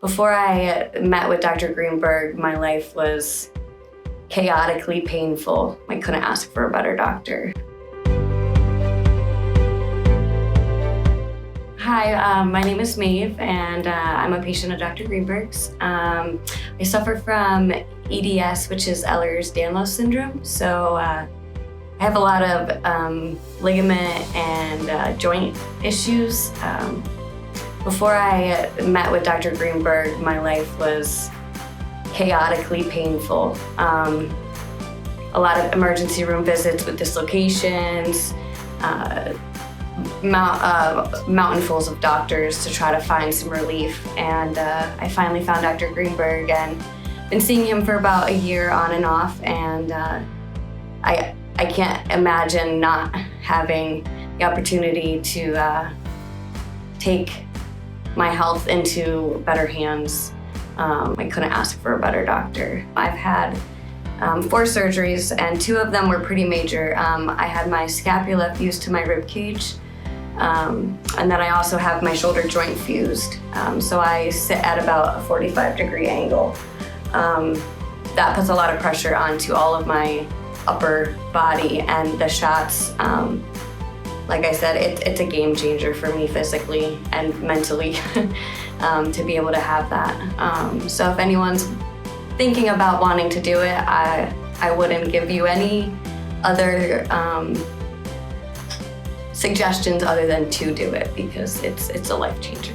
Before I met with Dr. Greenberg, my life was chaotically painful. I couldn't ask for a better doctor. Hi, my name is Mave, and I'm a patient of Dr. Greenberg's. I suffer from EDS, which is Ehlers-Danlos syndrome. So I have a lot of ligament and joint issues. Before I met with Dr. Greenberg, my life was chaotically painful. A lot of emergency room visits with dislocations, mountainfuls of doctors to try to find some relief. And I finally found Dr. Greenberg and been seeing him for about a year on and off. And I can't imagine not having the opportunity to take my health into better hands. I couldn't ask for a better doctor. I've had 4 surgeries, and 2 of them were pretty major. I had my scapula fused to my rib cage, and then I also have my shoulder joint fused. So I sit at about a 45-degree angle. That puts a lot of pressure onto all of my upper body, and the shots, like I said, it's a game changer for me physically and mentally to be able to have that. So if anyone's thinking about wanting to do it, I wouldn't give you any other suggestions other than to do it, because it's a life changer.